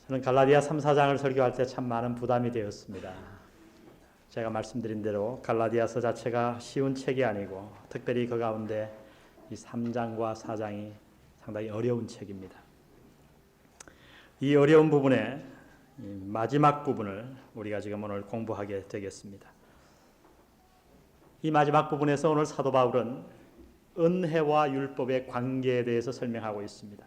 저는 갈라디아 3, 4장을 설교할 때 참 많은 부담이 되었습니다. 제가 말씀드린 대로 갈라디아서 자체가 쉬운 책이 아니고 특별히 그 가운데 이 3장과 4장이 상당히 어려운 책입니다. 이 어려운 부분의 마지막 부분을 우리가 지금 오늘 공부하게 되겠습니다. 이 마지막 부분에서 오늘 사도 바울은 은혜와 율법의 관계에 대해서 설명하고 있습니다.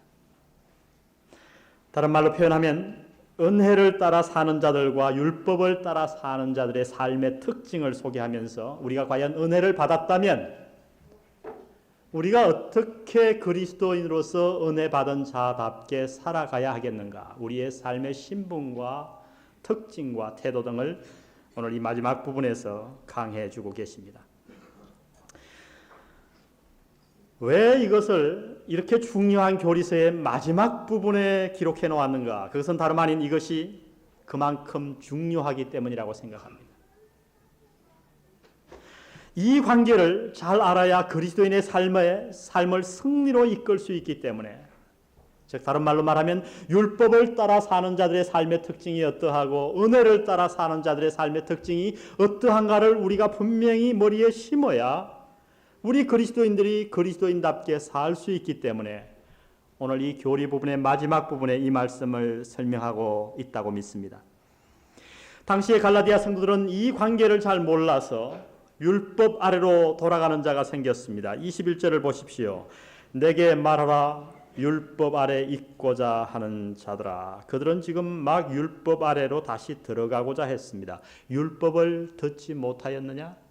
다른 말로 표현하면 은혜를 따라 사는 자들과 율법을 따라 사는 자들의 삶의 특징을 소개하면서 우리가 과연 은혜를 받았다면 우리가 어떻게 그리스도인으로서 은혜 받은 자답게 살아가야 하겠는가, 우리의 삶의 신분과 특징과 태도 등을 오늘 이 마지막 부분에서 강해해 주고 계십니다. 왜 이것을 이렇게 중요한 교리서의 마지막 부분에 기록해 놓았는가? 그것은 다름 아닌 이것이 그만큼 중요하기 때문이라고 생각합니다. 이 관계를 잘 알아야 그리스도인의 삶을 승리로 이끌 수 있기 때문에, 즉 다른 말로 말하면 율법을 따라 사는 자들의 삶의 특징이 어떠하고 은혜를 따라 사는 자들의 삶의 특징이 어떠한가를 우리가 분명히 머리에 심어야 우리 그리스도인들이 그리스도인답게 살 수 있기 때문에 오늘 이 교리 부분의 마지막 부분에 이 말씀을 설명하고 있다고 믿습니다. 당시의 갈라디아 성도들은 이 관계를 잘 몰라서 율법 아래로 돌아가는 자가 생겼습니다. 21절을 보십시오. 내게 말하라, 율법 아래 있고자 하는 자들아. 그들은 지금 막 율법 아래로 다시 들어가고자 했습니다. 율법을 듣지 못하였느냐?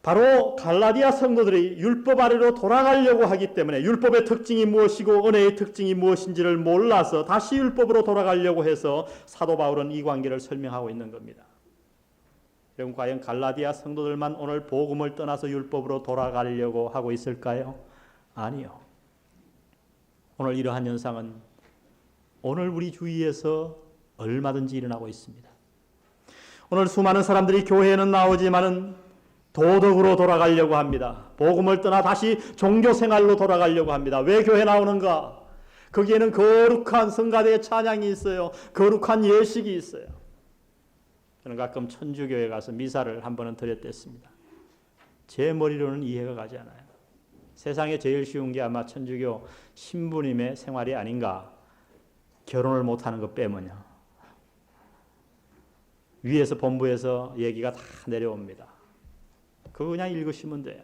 바로 갈라디아 성도들이 율법 아래로 돌아가려고 하기 때문에 율법의 특징이 무엇이고 은혜의 특징이 무엇인지를 몰라서 다시 율법으로 돌아가려고 해서 사도 바울은 이 관계를 설명하고 있는 겁니다. 여러분, 과연 갈라디아 성도들만 오늘 복음을 떠나서 율법으로 돌아가려고 하고 있을까요? 아니요. 오늘 이러한 현상은 오늘 우리 주위에서 얼마든지 일어나고 있습니다. 오늘 수많은 사람들이 교회에는 나오지만은 도덕으로 돌아가려고 합니다. 복음을 떠나 다시 종교생활로 돌아가려고 합니다. 왜 교회 나오는가? 거기에는 거룩한 성가대의 찬양이 있어요. 거룩한 예식이 있어요. 저는 가끔 천주교에 가서 미사를 한 번은 드렸댔습니다. 제 머리로는 이해가 가지 않아요. 세상에 제일 쉬운 게 아마 천주교 신부님의 생활이 아닌가. 결혼을 못하는 것 빼면요. 위에서 본부에서 얘기가 다 내려옵니다. 그거 그냥 읽으시면 돼요.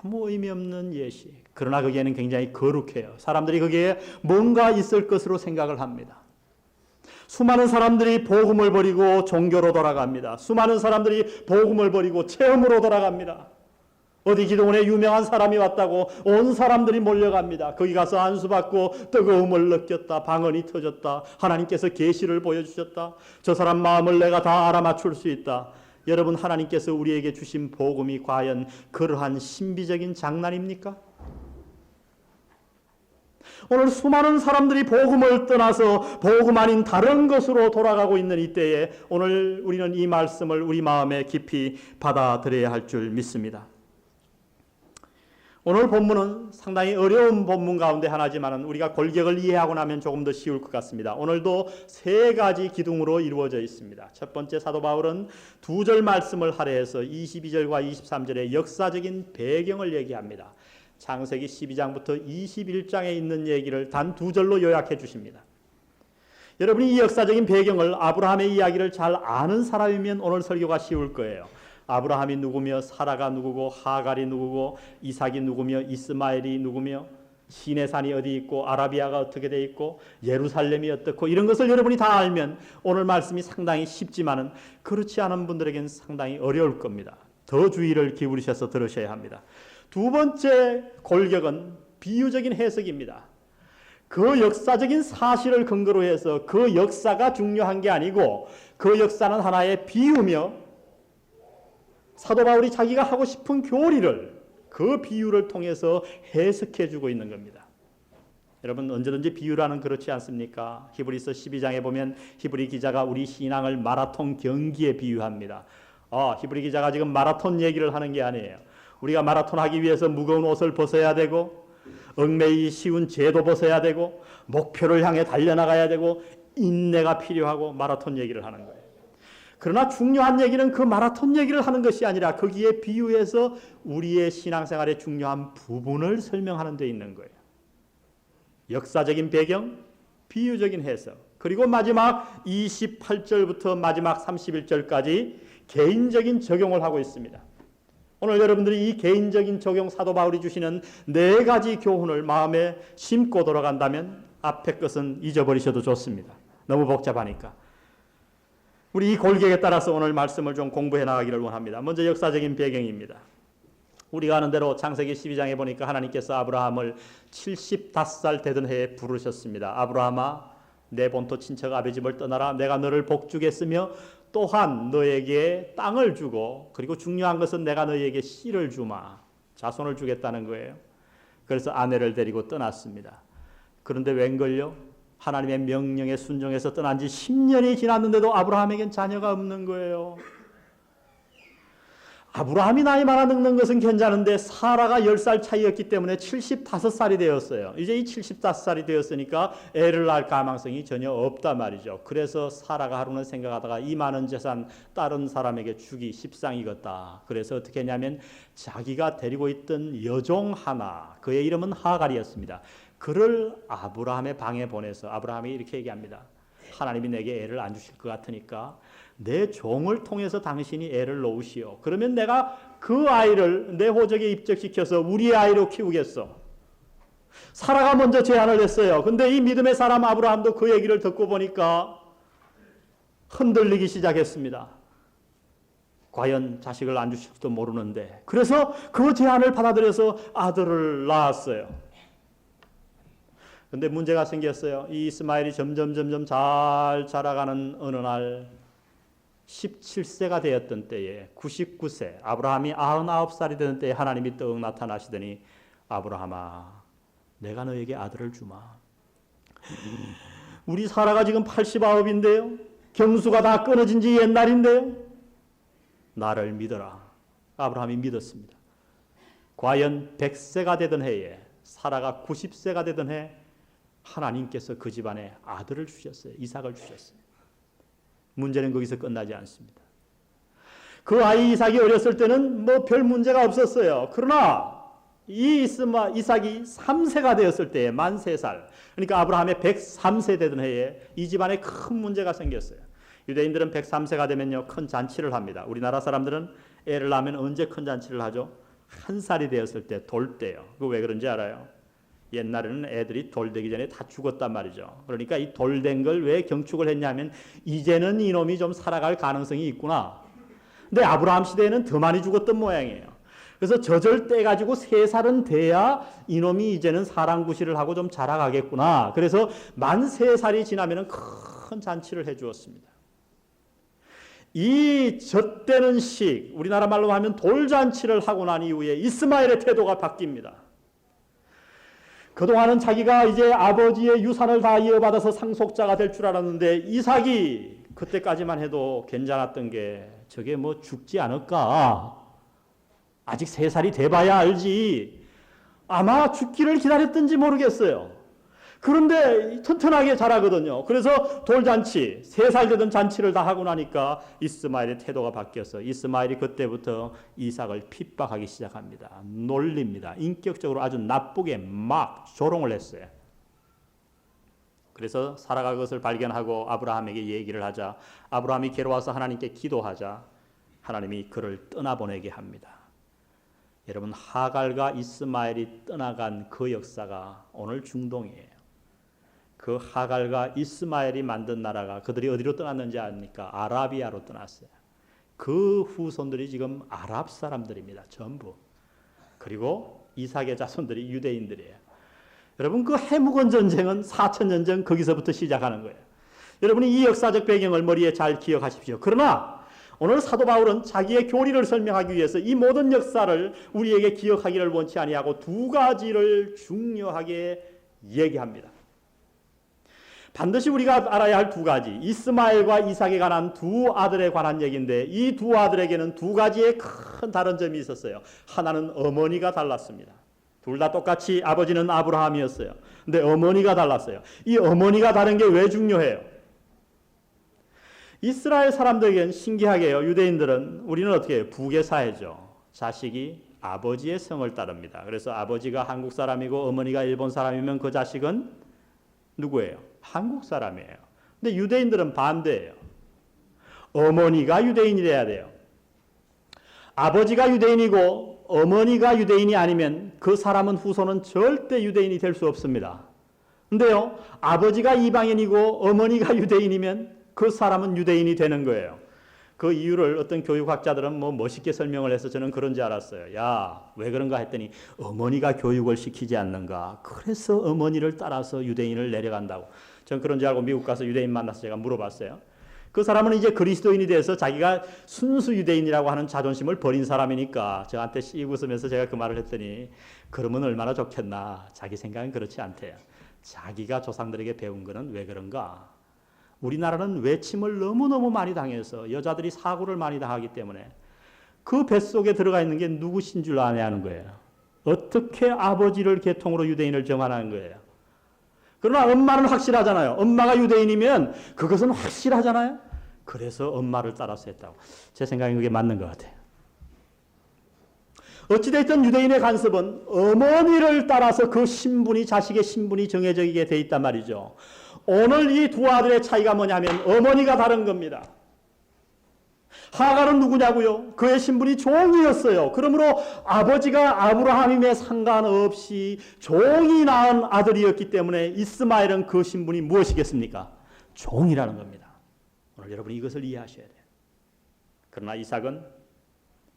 아무 의미 없는 예식. 그러나 거기에는 굉장히 거룩해요. 사람들이 거기에 뭔가 있을 것으로 생각을 합니다. 수많은 사람들이 복음을 버리고 종교로 돌아갑니다. 수많은 사람들이 복음을 버리고 체험으로 돌아갑니다. 어디 기도원에 유명한 사람이 왔다고 온 사람들이 몰려갑니다. 거기 가서 안수받고 뜨거움을 느꼈다. 방언이 터졌다. 하나님께서 계시를 보여주셨다. 저 사람 마음을 내가 다 알아맞출 수 있다. 여러분, 하나님께서 우리에게 주신 복음이 과연 그러한 신비적인 장난입니까? 오늘 수많은 사람들이 복음을 떠나서 복음 아닌 다른 것으로 돌아가고 있는 이때에 오늘 우리는 이 말씀을 우리 마음에 깊이 받아들여야 할 줄 믿습니다. 오늘 본문은 상당히 어려운 본문 가운데 하나지만 우리가 골격을 이해하고 나면 조금 더 쉬울 것 같습니다. 오늘도 세 가지 기둥으로 이루어져 있습니다. 첫 번째, 사도 바울은 두 절 말씀을 할애해서 22절과 23절의 역사적인 배경을 얘기합니다. 창세기 12장부터 21장에 있는 얘기를 단 두 절로 요약해 주십니다. 여러분이 이 역사적인 배경을, 아브라함의 이야기를 잘 아는 사람이면 오늘 설교가 쉬울 거예요. 아브라함이 누구며, 사라가 누구고, 하갈이 누구고, 이삭이 누구며, 이스마엘이 누구며, 시내 산이 어디 있고, 아라비아가 어떻게 돼 있고, 예루살렘이 어떻고, 이런 것을 여러분이 다 알면 오늘 말씀이 상당히 쉽지만은 그렇지 않은 분들에게는 상당히 어려울 겁니다. 더 주의를 기울이셔서 들으셔야 합니다. 두 번째 골격은 비유적인 해석입니다. 그 역사적인 사실을 근거로 해서 그 역사가 중요한 게 아니고 그 역사는 하나의 비유며 사도 바울이 자기가 하고 싶은 교리를 그 비유를 통해서 해석해 주고 있는 겁니다. 여러분, 언제든지 비유라는 그렇지 않습니까? 히브리서 12장에 보면 히브리 기자가 우리 신앙을 마라톤 경기에 비유합니다. 히브리 기자가 지금 마라톤 얘기를 하는 게 아니에요. 우리가 마라톤 하기 위해서 무거운 옷을 벗어야 되고 얽매이기 쉬운 죄도 벗어야 되고 목표를 향해 달려나가야 되고 인내가 필요하고 마라톤 얘기를 하는 거예요. 그러나 중요한 얘기는 그 마라톤 얘기를 하는 것이 아니라 거기에 비유해서 우리의 신앙생활의 중요한 부분을 설명하는 데 있는 거예요. 역사적인 배경, 비유적인 해석, 그리고 마지막 28절부터 마지막 31절까지 개인적인 적용을 하고 있습니다. 오늘 여러분들이 이 개인적인 적용 사도 바울이 주시는 4가지 교훈을 마음에 심고 돌아간다면 앞에 것은 잊어버리셔도 좋습니다. 너무 복잡하니까. 우리 이 골격에 따라서 오늘 말씀을 좀 공부해 나가기를 원합니다. 먼저 역사적인 배경입니다. 우리가 아는 대로 창세기 12장에 보니까 하나님께서 아브라함을 75살 되던 해에 부르셨습니다. 아브라함아, 내 본토 친척 아비 집을 떠나라. 내가 너를 복주겠으며 또한 너에게 땅을 주고, 그리고 중요한 것은 내가 너에게 씨를 주마. 자손을 주겠다는 거예요. 그래서 아내를 데리고 떠났습니다. 그런데 웬걸요? 하나님의 명령에 순종해서 떠난 지 10년이 지났는데도 아브라함에겐 자녀가 없는 거예요. 아브라함이 나이 많아 늙는 것은 괜찮은데 사라가 10살 차이였기 때문에 75살이 되었어요. 이제 이 75살이 되었으니까 애를 낳을 가망성이 전혀 없단 말이죠. 그래서 사라가 하루는 생각하다가 이 많은 재산 다른 사람에게 주기 십상이겠다. 그래서 어떻게 했냐면 자기가 데리고 있던 여종 하나, 그의 이름은 하갈이었습니다. 그를 아브라함의 방에 보내서 아브라함이 이렇게 얘기합니다. 하나님이 내게 애를 안 주실 것 같으니까 내 종을 통해서 당신이 애를 놓으시오. 그러면 내가 그 아이를 내 호적에 입적시켜서 우리의 아이로 키우겠어. 사라가 먼저 제안을 했어요. 근데 이 믿음의 사람 아브라함도 그 얘기를 듣고 보니까 흔들리기 시작했습니다. 과연 자식을 안 주실지도 모르는데. 그래서 그 제안을 받아들여서 아들을 낳았어요. 근데 문제가 생겼어요. 이 이스마엘이 점점 잘 자라가는 어느 날 17세가 되었던 때에 99세, 아브라함이 99살이 되는 때에 하나님이 떡 나타나시더니 아브라함아, 내가 너에게 아들을 주마. 우리 사라가 지금 89인데요. 경수가 다 끊어진 지 옛날인데요. 나를 믿어라. 아브라함이 믿었습니다. 과연 100세가 되던 해에, 사라가 90세가 되던 해 하나님께서 그 집안에 아들을 주셨어요. 이삭을 주셨어요. 문제는 거기서 끝나지 않습니다. 그 아이 이삭이 어렸을 때는 뭐 별 문제가 없었어요. 그러나 이 이삭이 3세가 되었을 때에 만 3살, 그러니까 아브라함의 103세 되던 해에 이 집안에 큰 문제가 생겼어요. 유대인들은 103세가 되면요 큰 잔치를 합니다. 우리나라 사람들은 애를 낳으면 언제 큰 잔치를 하죠? 1살이 되었을 때 돌 때요. 그거 왜 그런지 알아요? 옛날에는 애들이 돌 되기 전에 다 죽었단 말이죠. 그러니까 이 돌 된 걸 왜 경축을 했냐면 이제는 이놈이 좀 살아갈 가능성이 있구나. 근데 아브라함 시대에는 더 많이 죽었던 모양이에요. 그래서 저절 떼가지고 3살은 돼야 이놈이 이제는 사랑구실을 하고 좀 자라가겠구나. 그래서 만 3살이 지나면 큰 잔치를 해주었습니다. 이 젖대는 식, 우리나라 말로 하면 돌잔치를 하고 난 이후에 이스마엘의 태도가 바뀝니다. 그동안은 자기가 이제 아버지의 유산을 다 이어받아서 상속자가 될 줄 알았는데 이삭이 그때까지만 해도 괜찮았던 게 저게 뭐 죽지 않을까? 아직 3살이 돼봐야 알지. 아마 죽기를 기다렸던지 모르겠어요. 그런데 튼튼하게 자라거든요. 그래서 돌잔치, 3살 되던 잔치를 다 하고 나니까 이스마엘의 태도가 바뀌어서 이스마엘이 그때부터 이삭을 핍박하기 시작합니다. 놀립니다. 인격적으로 아주 나쁘게 막 조롱을 했어요. 그래서 사라가 그것을 발견하고 아브라함에게 얘기를 하자 아브라함이 괴로워서 하나님께 기도하자 하나님이 그를 떠나보내게 합니다. 여러분, 하갈과 이스마엘이 떠나간 그 역사가 오늘 중동이에요. 그 하갈과 이스마엘이 만든 나라가 그들이 어디로 떠났는지 아십니까? 아라비아로 떠났어요. 그 후손들이 지금 아랍 사람들입니다. 전부. 그리고 이삭의 자손들이 유대인들이에요. 여러분, 그 해묵은 전쟁은 4,000년 전 거기서부터 시작하는 거예요. 여러분이 이 역사적 배경을 머리에 잘 기억하십시오. 그러나 오늘 사도 바울은 자기의 교리를 설명하기 위해서 이 모든 역사를 우리에게 기억하기를 원치 아니하고 2가지를 중요하게 얘기합니다. 반드시 우리가 알아야 할 2가지, 이스마엘과 이삭에 관한 2 아들에 관한 얘기인데 이 2 아들에게는 2가지의 큰 다른 점이 있었어요. 하나는 어머니가 달랐습니다. 둘 다 똑같이 아버지는 아브라함이었어요. 근데 어머니가 달랐어요. 이 어머니가 다른 게 왜 중요해요? 이스라엘 사람들에겐 신기하게요. 유대인들은 우리는 어떻게 해요? 부계사회죠. 자식이 아버지의 성을 따릅니다. 그래서 아버지가 한국 사람이고 어머니가 일본 사람이면 그 자식은 누구예요? 한국 사람이에요. 근데 유대인들은 반대예요. 어머니가 유대인이래야 돼요. 아버지가 유대인이고 어머니가 유대인이 아니면 그 사람은 후손은 절대 유대인이 될 수 없습니다. 근데요, 아버지가 이방인이고 어머니가 유대인이면 그 사람은 유대인이 되는 거예요. 그 이유를 어떤 교육학자들은 멋있게 설명을 해서 저는 그런지 알았어요. 야, 왜 그런가 했더니 어머니가 교육을 시키지 않는가. 그래서 어머니를 따라서 유대인을 내려간다고. 전 그런지 알고 미국 가서 유대인 만나서 제가 물어봤어요. 그 사람은 이제 그리스도인이 돼서 자기가 순수 유대인이라고 하는 자존심을 버린 사람이니까 저한테 씩 웃으면서 제가 그 말을 했더니 그러면 얼마나 좋겠나. 자기 생각은 그렇지 않대요. 자기가 조상들에게 배운 거는 왜 그런가? 우리나라는 외침을 너무너무 많이 당해서 여자들이 사고를 많이 당하기 때문에 그 뱃속에 들어가 있는 게 누구신 줄 아냐 하는 거예요. 어떻게 아버지를 계통으로 유대인을 정하는 거예요. 그러나 엄마는 확실하잖아요. 엄마가 유대인이면 그것은 확실하잖아요. 그래서 엄마를 따라서 했다고. 제 생각엔 그게 맞는 것 같아요. 어찌됐든 유대인의 간섭은 어머니를 따라서 그 신분이, 자식의 신분이 정해지게 돼 있단 말이죠. 오늘 이 두 아들의 차이가 뭐냐면 어머니가 다른 겁니다. 하갈은 누구냐고요? 그의 신분이 종이었어요. 그러므로 아버지가 아브라함임에 상관없이 종이 낳은 아들이었기 때문에 이스마엘은 그 신분이 무엇이겠습니까? 종이라는 겁니다. 오늘 여러분이 이것을 이해하셔야 돼요. 그러나 이삭은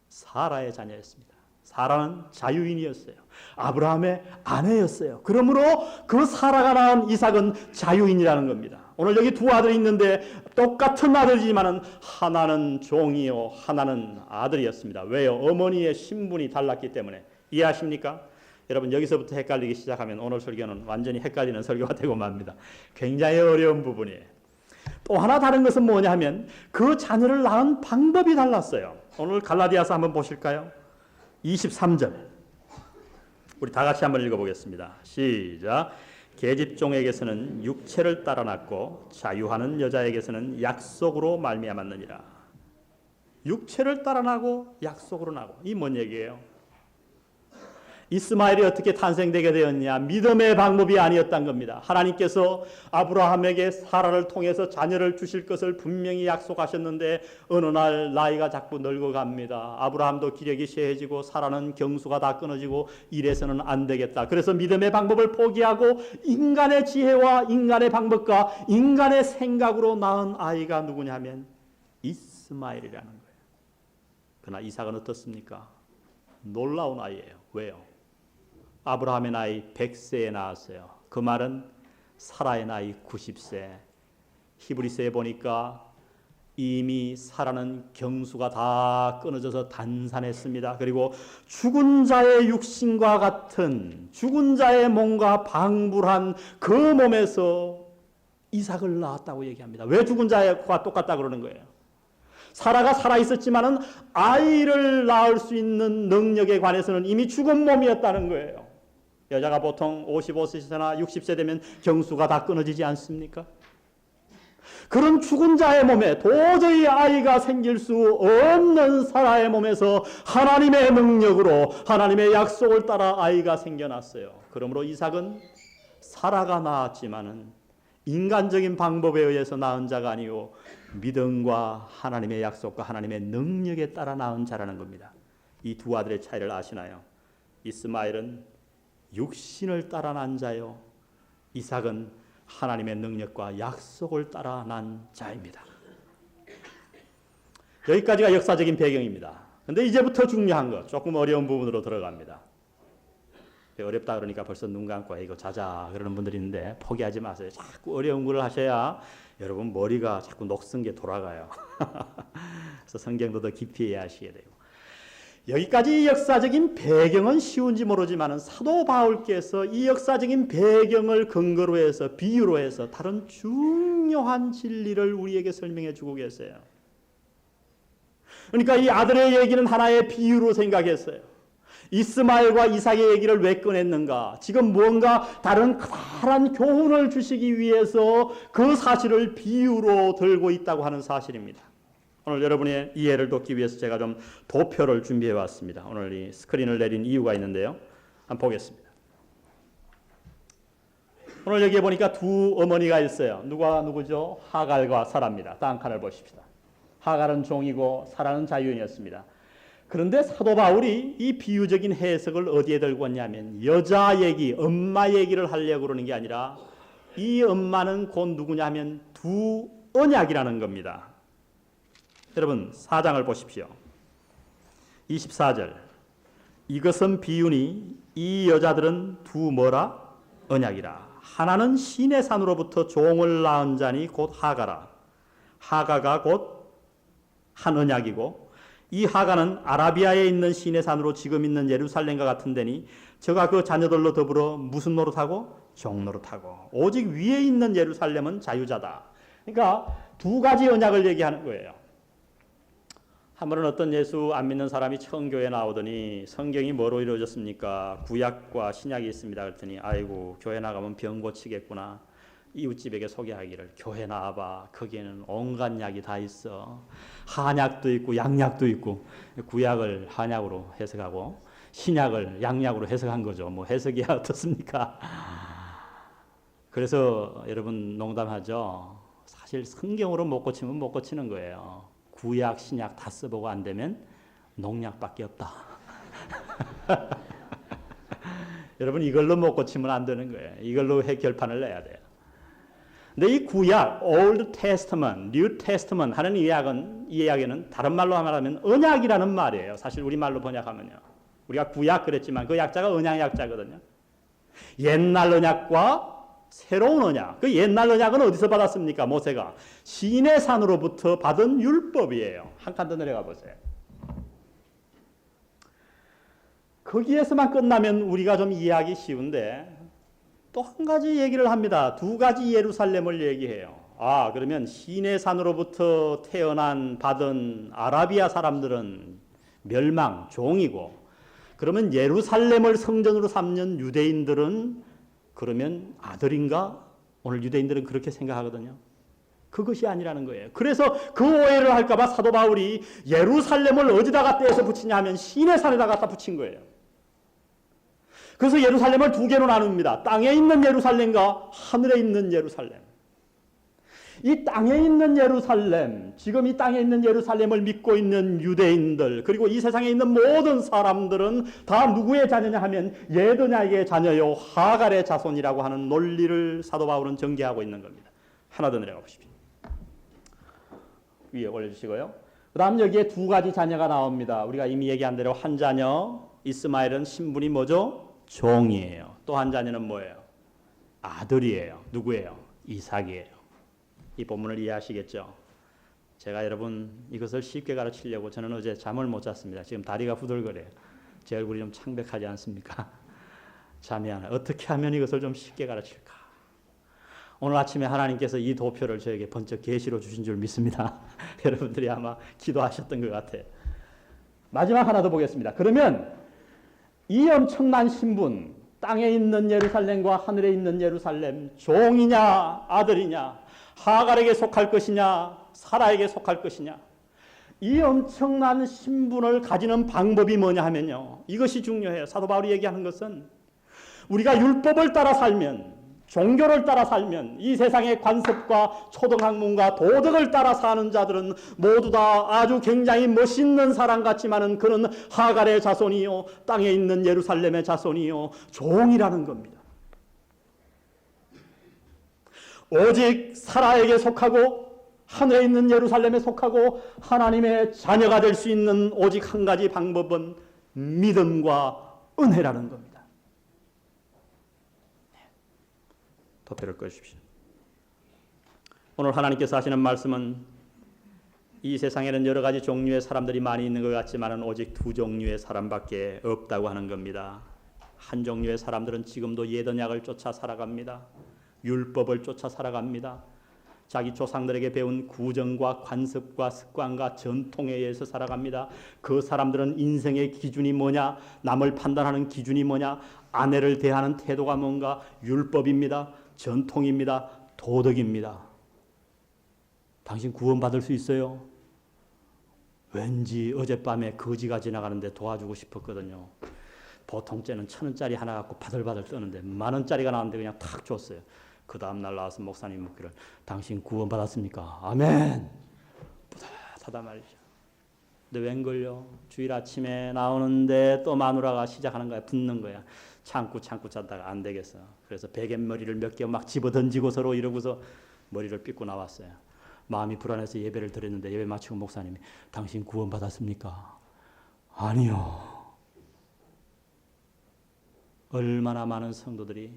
사라의 자녀였습니다. 사라는 자유인이었어요. 아브라함의 아내였어요. 그러므로 그 사라가 낳은 이삭은 자유인이라는 겁니다. 오늘 여기 두 아들이 있는데 똑같은 아들이지만 하나는 종이요 하나는 아들이었습니다. 왜요? 어머니의 신분이 달랐기 때문에. 이해하십니까? 여러분 여기서부터 헷갈리기 시작하면 오늘 설교는 완전히 헷갈리는 설교가 되고 맙니다. 굉장히 어려운 부분이에요. 또 하나 다른 것은 뭐냐 하면 그 자녀를 낳은 방법이 달랐어요. 오늘 갈라디아서 한번 보실까요? 23절 우리 다 같이 한번 읽어보겠습니다. 시작. 계집종에게서는 육체를 따라 낳고 자유하는 여자에게서는 약속으로 말미암았느니라. 육체를 따라 나고 약속으로 나고. 이 뭔 얘기예요? 이스마엘이 어떻게 탄생되게 되었냐? 믿음의 방법이 아니었단 겁니다. 하나님께서 아브라함에게 사라를 통해서 자녀를 주실 것을 분명히 약속하셨는데 어느 날 나이가 자꾸 늙어갑니다. 아브라함도 기력이 쇠해지고 사라는 경수가 다 끊어지고 이래서는 안 되겠다. 그래서 믿음의 방법을 포기하고 인간의 지혜와 인간의 방법과 인간의 생각으로 낳은 아이가 누구냐면 이스마엘이라는 거예요. 그러나 이삭은 어떻습니까? 놀라운 아이예요. 왜요? 아브라함의 나이 100세에 낳았어요. 그 말은 사라의 나이 90세. 히브리서에 보니까 이미 사라는 경수가 다 끊어져서 단산했습니다. 그리고 죽은 자의 육신과 같은 죽은 자의 몸과 방불한 그 몸에서 이삭을 낳았다고 얘기합니다. 왜 죽은 자와 똑같다 그러는 거예요? 사라가 살아있었지만은 아이를 낳을 수 있는 능력에 관해서는 이미 죽은 몸이었다는 거예요. 여자가 보통 55세나 60세 되면 경수가 다 끊어지지 않습니까? 그런 죽은 자의 몸에 도저히 아이가 생길 수 없는 사라의 몸에서 하나님의 능력으로 하나님의 약속을 따라 아이가 생겨났어요. 그러므로 이삭은 사라가 낳았지만은 인간적인 방법에 의해서 낳은 자가 아니고 믿음과 하나님의 약속과 하나님의 능력에 따라 낳은 자라는 겁니다. 이 두 아들의 차이를 아시나요? 이스마엘은 육신을 따라 난 자요. 이삭은 하나님의 능력과 약속을 따라 난 자입니다. 여기까지가 역사적인 배경입니다. 그런데 이제부터 중요한 것, 조금 어려운 부분으로 들어갑니다. 어렵다 그러니까 벌써 눈 감고 이거 자자 그러는 분들이 있는데 포기하지 마세요. 자꾸 어려운 걸 하셔야 여러분 머리가 자꾸 녹슨 게 돌아가요. 그래서 성경도 더 깊이 이해하시게 되고. 여기까지 역사적인 배경은 쉬운지 모르지만 사도 바울께서 이 역사적인 배경을 근거로 해서 비유로 해서 다른 중요한 진리를 우리에게 설명해 주고 계세요. 그러니까 이 아들의 얘기는 하나의 비유로 생각했어요. 이스마엘과 이삭의 얘기를 왜 꺼냈는가? 지금 무언가 다른 커다란 교훈을 주시기 위해서 그 사실을 비유로 들고 있다고 하는 사실입니다. 오늘 여러분의 이해를 돕기 위해서 제가 좀 도표를 준비해 왔습니다. 오늘 이 스크린을 내린 이유가 있는데요. 한번 보겠습니다. 오늘 여기에 보니까 두 어머니가 있어요. 누구죠? 하갈과 사라입니다. 다음 칸을 보십시다. 하갈은 종이고 사라는 자유인이었습니다. 그런데 사도 바울이 이 비유적인 해석을 어디에 들고 왔냐면 여자 얘기, 엄마 얘기를 하려고 그러는 게 아니라 이 엄마는 곧 누구냐 하면 두 언약이라는 겁니다. 여러분 4장을 보십시오. 24절 이것은 비유니 이 여자들은 두 뭐라? 언약이라. 하나는 시내 산으로부터 종을 낳은 자니 곧 하가라. 하가가 곧 한 언약이고 이 하가는 아라비아에 있는 시내 산으로 지금 있는 예루살렘과 같은 데니 저가 그 자녀들로 더불어 무슨 노릇하고? 종노릇하고 오직 위에 있는 예루살렘은 자유자다. 그러니까 두 가지 언약을 얘기하는 거예요. 한 번은 어떤 예수 안 믿는 사람이 처음 교회에 나오더니 성경이 뭐로 이루어졌습니까? 구약과 신약이 있습니다. 그랬더니 아이고 교회 나가면 병 고치겠구나. 이웃집에게 소개하기를 교회 나와봐. 거기에는 온갖 약이 다 있어. 한약도 있고 양약도 있고 구약을 한약으로 해석하고 신약을 양약으로 해석한 거죠. 뭐 해석이야 어떻습니까? 그래서 여러분 농담하죠. 사실 성경으로 못 고치면 못 고치는 거예요. 구약, 신약 다 써보고 안 되면 농약밖에 없다. 여러분 이걸로 못 고치면 안 되는 거예요. 이걸로 결판을 내야 돼요. 근데 이 구약, Old Testament, New Testament 하는 이 이야기는 다른 말로 말하면 언약이라는 말이에요. 사실 우리말로 번역하면요. 우리가 구약 그랬지만 그 약자가 언약 약자거든요. 옛날 언약과 새로운 언약. 그 옛날 언약은 어디서 받았습니까? 모세가 시내 산으로부터 받은 율법이에요. 한 칸 더 내려가 보세요. 거기에서만 끝나면 우리가 좀 이해하기 쉬운데 또 한 가지 얘기를 합니다. 두 가지 예루살렘을 얘기해요. 그러면 시내 산으로부터 받은 아라비아 사람들은 멸망, 종이고 그러면 예루살렘을 성전으로 삼는 유대인들은 그러면 아들인가? 오늘 유대인들은 그렇게 생각하거든요. 그것이 아니라는 거예요. 그래서 그 오해를 할까 봐 사도 바울이 예루살렘을 어디다가 떼서 붙이냐 하면 시내산에다 갖다 붙인 거예요. 그래서 예루살렘을 두 개로 나눕니다. 땅에 있는 예루살렘과 하늘에 있는 예루살렘. 이 땅에 있는 예루살렘, 지금 이 땅에 있는 예루살렘을 믿고 있는 유대인들, 그리고 이 세상에 있는 모든 사람들은 다 누구의 자녀냐 하면 옛 언약의 자녀요 하갈의 자손이라고 하는 논리를 사도 바울은 전개하고 있는 겁니다. 하나 더 내려가 보십시오. 위에 올려주시고요. 그 다음 여기에 두 가지 자녀가 나옵니다. 우리가 이미 얘기한 대로 한 자녀 이스마엘은 신분이 뭐죠? 종이에요. 또 한 자녀는 뭐예요? 아들이에요. 누구예요? 이삭이에요. 이 본문을 이해하시겠죠? 제가 여러분 이것을 쉽게 가르치려고 저는 어제 잠을 못 잤습니다. 지금 다리가 후들거려요. 제 얼굴이 좀 창백하지 않습니까? 잠이 안 와요. 어떻게 하면 이것을 좀 쉽게 가르칠까? 오늘 아침에 하나님께서 이 도표를 저에게 번쩍 계시로 주신 줄 믿습니다. 여러분들이 아마 기도하셨던 것 같아요. 마지막 하나 더 보겠습니다. 그러면 이 엄청난 신분, 땅에 있는 예루살렘과 하늘에 있는 예루살렘, 종이냐 아들이냐, 하갈에게 속할 것이냐 사라에게 속할 것이냐, 이 엄청난 신분을 가지는 방법이 뭐냐 하면요, 이것이 중요해요. 사도 바울이 얘기하는 것은 우리가 율법을 따라 살면, 종교를 따라 살면, 이 세상의 관습과 초등학문과 도덕을 따라 사는 자들은 모두 다 아주 굉장히 멋있는 사람 같지만은 그는 하갈의 자손이요 땅에 있는 예루살렘의 자손이요 종이라는 겁니다. 오직 사라에게 속하고 하늘에 있는 예루살렘에 속하고 하나님의 자녀가 될 수 있는 오직 한 가지 방법은 믿음과 은혜라는 겁니다. 도표를 꺼주십시오. 오늘 하나님께서 하시는 말씀은 이 세상에는 여러 가지 종류의 사람들이 많이 있는 것 같지만 오직 두 종류의 사람밖에 없다고 하는 겁니다. 한 종류의 사람들은 지금도 옛 언약을 쫓아 살아갑니다. 율법을 쫓아 살아갑니다. 자기 조상들에게 배운 구정과 관습과 습관과 전통에 의해서 살아갑니다. 그 사람들은 인생의 기준이 뭐냐? 남을 판단하는 기준이 뭐냐? 아내를 대하는 태도가 뭔가? 율법입니다. 전통입니다. 도덕입니다. 당신 구원받을 수 있어요? 왠지 어젯밤에 거지가 지나가는데 도와주고 싶었거든요. 보통 때는 1,000원짜리 하나 갖고 바들바들 떠는데 10,000원짜리가 나왔는데 그냥 탁 줬어요. 그 다음날 나와서 목사님 묻기를 당신 구원받았습니까? 아멘. 뿌듯하다 말이죠. 근데 웬걸요? 주일 아침에 나오는데 또 마누라가 시작하는 거야. 붙는 거야. 참고 찾다가 안 되겠어. 그래서 베갯머리를 몇 개 막 집어 던지고 서로 이러고서 머리를 삐고 나왔어요. 마음이 불안해서 예배를 드렸는데 예배 마치고 목사님이 당신 구원받았습니까? 아니요. 얼마나 많은 성도들이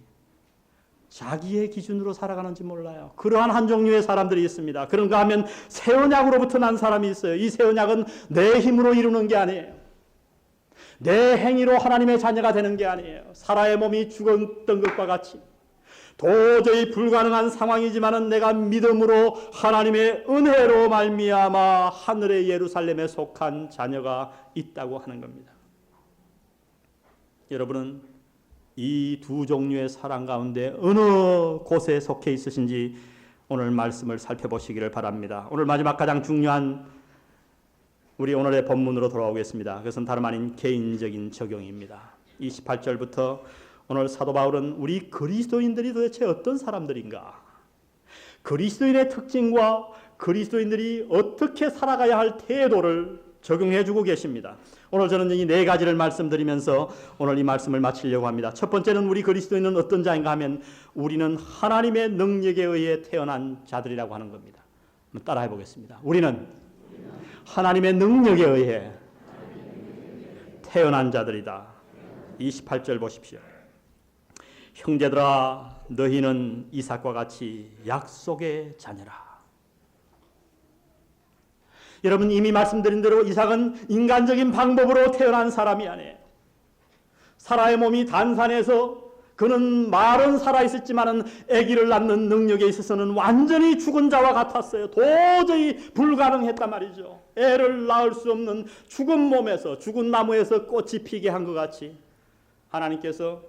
자기의 기준으로 살아가는지 몰라요. 그러한 한 종류의 사람들이 있습니다. 그런가 하면 새 언약으로부터 난 사람이 있어요. 이 새 언약은 내 힘으로 이루는 게 아니에요. 내 행위로 하나님의 자녀가 되는 게 아니에요. 사라의 몸이 죽었던 것과 같이 도저히 불가능한 상황이지만은 내가 믿음으로 하나님의 은혜로 말미암아 하늘의 예루살렘에 속한 자녀가 있다고 하는 겁니다. 여러분은 이 두 종류의 사랑 가운데 어느 곳에 속해 있으신지 오늘 말씀을 살펴보시기를 바랍니다. 오늘 마지막 가장 중요한 우리 오늘의 본문으로 돌아오겠습니다. 그것은 다름 아닌 개인적인 적용입니다. 28절부터 오늘 사도 바울은 우리 그리스도인들이 도대체 어떤 사람들인가? 그리스도인의 특징과 그리스도인들이 어떻게 살아가야 할 태도를 적용해 주고 계십니다. 오늘 저는 이 네 가지를 말씀드리면서 오늘 이 말씀을 마치려고 합니다. 첫 번째는 우리 그리스도인은 어떤 자인가 하면 우리는 하나님의 능력에 의해 태어난 자들이라고 하는 겁니다. 한번 따라해 보겠습니다. 우리는 하나님의 능력에 의해 태어난 자들이다. 28절 보십시오. 형제들아 너희는 이삭과 같이 약속의 자녀라. 여러분 이미 말씀드린 대로 이삭은 인간적인 방법으로 태어난 사람이 아니에요. 사라의 몸이 단산해서 그는 말은 살아있었지만은 아기를 낳는 능력에 있어서는 완전히 죽은 자와 같았어요. 도저히 불가능했단 말이죠. 애를 낳을 수 없는 죽은 몸에서 죽은 나무에서 꽃이 피게 한 것 같이 하나님께서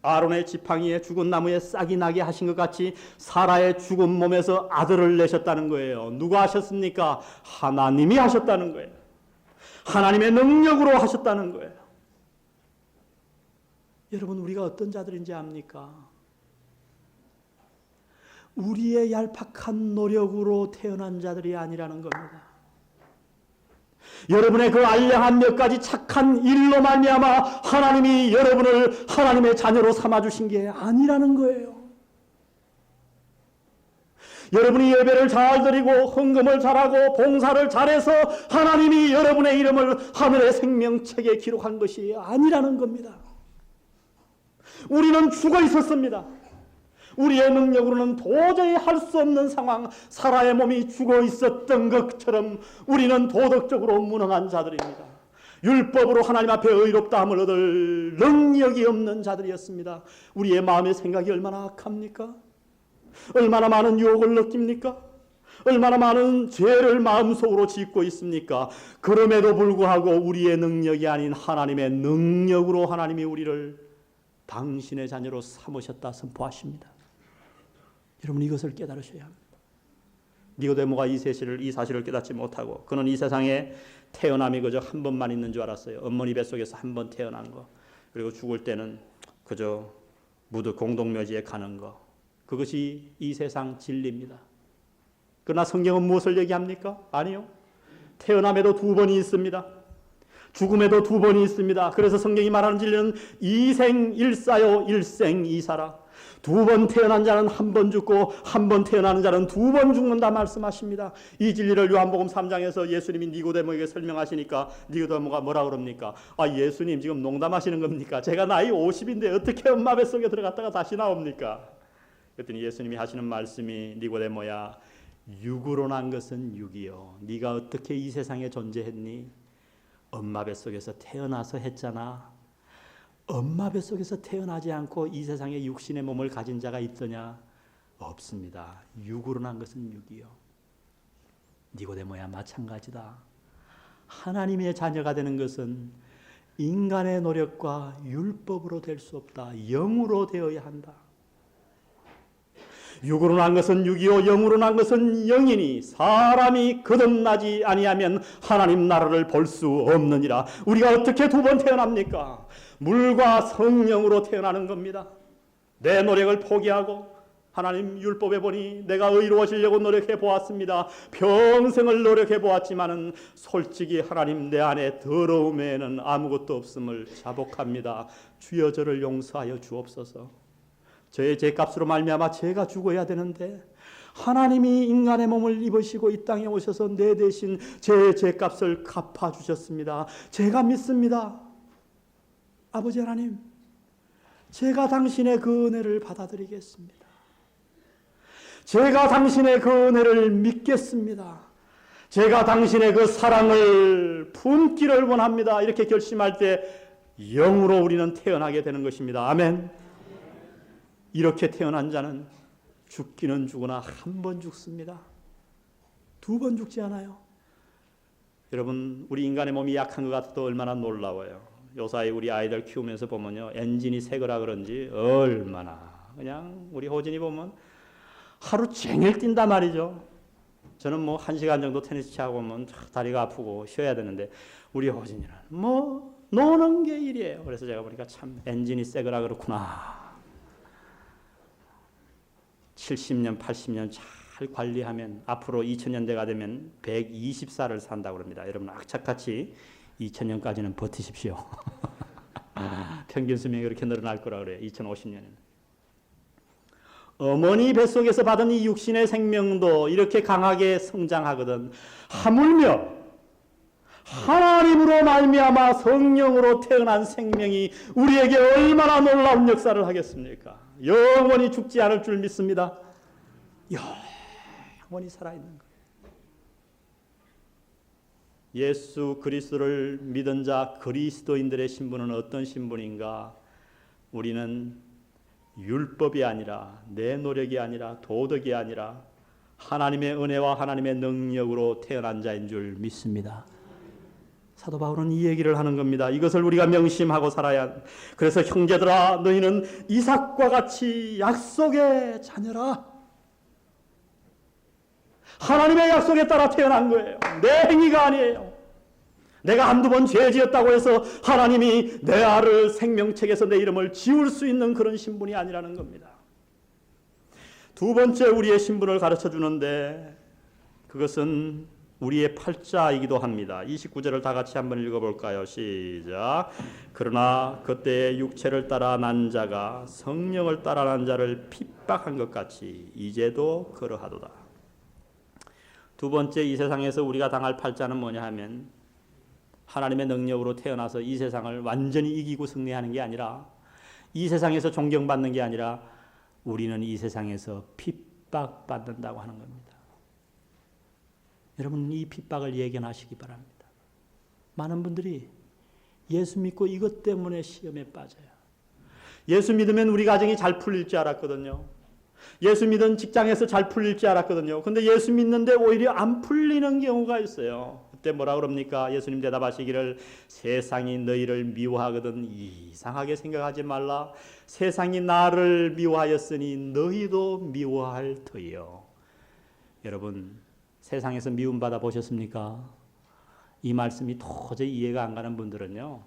아론의 지팡이에 죽은 나무에 싹이 나게 하신 것 같이 사라의 죽은 몸에서 아들을 내셨다는 거예요. 누가 하셨습니까? 하나님이 하셨다는 거예요. 하나님의 능력으로 하셨다는 거예요. 여러분 우리가 어떤 자들인지 압니까? 우리의 얄팍한 노력으로 태어난 자들이 아니라는 겁니다. 여러분의 그 알량한 몇 가지 착한 일로 말미암아 하나님이 여러분을 하나님의 자녀로 삼아주신 게 아니라는 거예요. 여러분이 예배를 잘 드리고 헌금을 잘하고 봉사를 잘해서 하나님이 여러분의 이름을 하늘의 생명책에 기록한 것이 아니라는 겁니다. 우리는 죽어 있었습니다. 우리의 능력으로는 도저히 할 수 없는 상황, 사라의 몸이 죽어 있었던 것처럼 우리는 도덕적으로 무능한 자들입니다. 율법으로 하나님 앞에 의롭다함을 얻을 능력이 없는 자들이었습니다. 우리의 마음의 생각이 얼마나 악합니까? 얼마나 많은 유혹을 느낍니까? 얼마나 많은 죄를 마음속으로 짓고 있습니까? 그럼에도 불구하고 우리의 능력이 아닌 하나님의 능력으로 하나님이 우리를 당신의 자녀로 삼으셨다 선포하십니다. 여러분 이것을 깨달으셔야 합니다. 니고데모가 이 사실을 깨닫지 못하고 그는 이 세상에 태어남이 그저 한 번만 있는 줄 알았어요. 어머니 뱃속에서 한 번 태어난 거. 그리고 죽을 때는 그저 무드 공동묘지에 가는 거. 그것이 이 세상 진리입니다. 그러나 성경은 무엇을 얘기합니까? 아니요. 태어남에도 두 번이 있습니다. 죽음에도 두 번이 있습니다. 그래서 성경이 말하는 진리는 이생일사요 일생이사라. 두 번 태어난 자는 한 번 죽고 한 번 태어나는 자는 두 번 죽는다 말씀하십니다. 이 진리를 요한복음 3장에서 예수님이 니고데모에게 설명하시니까 니고데모가 뭐라 그럽니까? 예수님 지금 농담하시는 겁니까? 제가 나이 50인데 어떻게 엄마 뱃속에 들어갔다가 다시 나옵니까? 그랬더니 예수님이 하시는 말씀이 니고데모야 육으로 난 것은 육이요. 네가 어떻게 이 세상에 존재했니? 엄마 뱃속에서 태어나서 했잖아. 엄마 뱃속에서 태어나지 않고 이 세상에 육신의 몸을 가진 자가 있더냐? 없습니다. 육으로 난 것은 육이요. 니고데모야 마찬가지다. 하나님의 자녀가 되는 것은 인간의 노력과 율법으로 될 수 없다. 영으로 되어야 한다. 육으로 난 것은 육이요 영으로 난 것은 영이니 사람이 거듭나지 아니하면 하나님 나라를 볼 수 없느니라. 우리가 어떻게 두 번 태어납니까? 물과 성령으로 태어나는 겁니다. 내 노력을 포기하고 하나님 율법에 보니 내가 의로워지려고 노력해 보았습니다. 평생을 노력해 보았지만은 솔직히 하나님 내 안에 더러움에는 아무것도 없음을 자복합니다. 주여 저를 용서하여 주옵소서. 저의 죄값으로 말미암아 제가 죽어야 되는데 하나님이 인간의 몸을 입으시고 이 땅에 오셔서 내 대신 제 죄값을 갚아주셨습니다. 제가 믿습니다. 아버지 하나님, 제가 당신의 그 은혜를 받아들이겠습니다. 제가 당신의 그 은혜를 믿겠습니다. 제가 당신의 그 사랑을 품기를 원합니다. 이렇게 결심할 때 영으로 우리는 태어나게 되는 것입니다. 아멘. 이렇게 태어난 자는 죽기는 죽으나 한 번 죽습니다. 두 번 죽지 않아요. 여러분, 우리 인간의 몸이 약한 것 같아도 얼마나 놀라워요. 요사이 우리 아이들 키우면서 보면요, 엔진이 새 거라 그런지 얼마나 그냥 우리 호진이 보면 하루 종일 뛴단 말이죠. 저는 뭐 1시간 정도 테니스 치고 오면 다리가 아프고 쉬어야 되는데 우리 호진이는 뭐 노는 게 일이에요. 그래서 제가 보니까 참 엔진이 새 거라 그렇구나. 70년, 80년 잘 관리하면 앞으로 2000년대가 되면 120살을 산다고 합니다. 여러분 악착같이 2000년까지는 버티십시오. 평균 수명이 그렇게 늘어날 거라 그래요. 2050년에는. 어머니 뱃속에서 받은 이 육신의 생명도 이렇게 강하게 성장하거든. 하물며 하나님으로 말미암아 성령으로 태어난 생명이 우리에게 얼마나 놀라운 역사를 하겠습니까? 영원히 죽지 않을 줄 믿습니다. 영원히 살아있는 거예요. 예수 그리스도를 믿은 자 그리스도인들의 신분은 어떤 신분인가? 우리는 율법이 아니라 내 노력이 아니라 도덕이 아니라 하나님의 은혜와 하나님의 능력으로 태어난 자인 줄 믿습니다. 사도 바울은 이 얘기를 하는 겁니다. 이것을 우리가 명심하고 살아야. 그래서 형제들아, 너희는 이삭과 같이 약속의 자녀라. 하나님의 약속에 따라 태어난 거예요. 내 행위가 아니에요. 내가 한두 번 죄 지었다고 해서 하나님이 내 알을 생명책에서 내 이름을 지울 수 있는 그런 신분이 아니라는 겁니다. 두 번째 우리의 신분을 가르쳐 주는데 그것은 우리의 팔자이기도 합니다. 29절을 다 같이 한번 읽어볼까요? 시작. 그러나 그때 육체를 따라 난 자가 성령을 따라 난 자를 핍박한 것 같이 이제도 그러하도다. 두 번째 이 세상에서 우리가 당할 팔자는 뭐냐 하면 하나님의 능력으로 태어나서 이 세상을 완전히 이기고 승리하는 게 아니라 이 세상에서 존경받는 게 아니라 우리는 이 세상에서 핍박받는다고 하는 겁니다. 여러분 이 핍박을 예견하시기 바랍니다. 많은 분들이 예수 믿고 이것 때문에 시험에 빠져요. 예수 믿으면 우리 가정이 잘 풀릴 줄 알았거든요. 예수 믿은 직장에서 잘 풀릴 줄 알았거든요. 근데 예수 믿는데 오히려 안 풀리는 경우가 있어요. 그때 뭐라 그럽니까? 예수님 대답하시기를 세상이 너희를 미워하거든 이상하게 생각하지 말라. 세상이 나를 미워하였으니 너희도 미워할 터이요. 여러분 세상에서 미움받아 보셨습니까? 이 말씀이 도저히 이해가 안 가는 분들은요.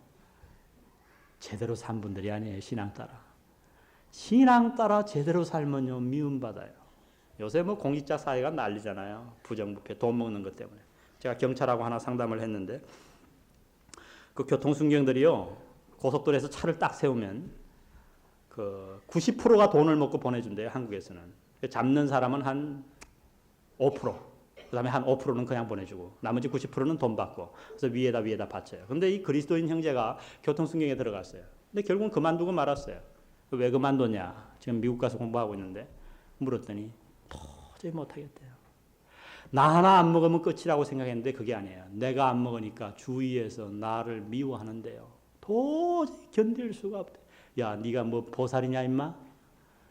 제대로 산 분들이 아니에요. 신앙 따라. 신앙 따라 제대로 살면요. 미움받아요. 요새 뭐 공직자 사회가 난리잖아요. 부정부패, 돈 먹는 것 때문에. 제가 경찰하고 하나 상담을 했는데 그 교통순경들이요. 고속도로에서 차를 딱 세우면 그 90%가 돈을 먹고 보내준대요. 한국에서는. 잡는 사람은 한 5%. 그 다음에 한 5%는 그냥 보내주고 나머지 90%는 돈 받고 그래서 위에다 바쳐요. 그런데 이 그리스도인 형제가 교통순경에 들어갔어요. 근데 결국은 그만두고 말았어요. 왜 그만뒀냐? 지금 미국 가서 공부하고 있는데 물었더니 도저히 못하겠대요. 나 하나 안 먹으면 끝이라고 생각했는데 그게 아니에요. 내가 안 먹으니까 주위에서 나를 미워하는데요. 도저히 견딜 수가 없대. 야, 네가 뭐 보살이냐 임마?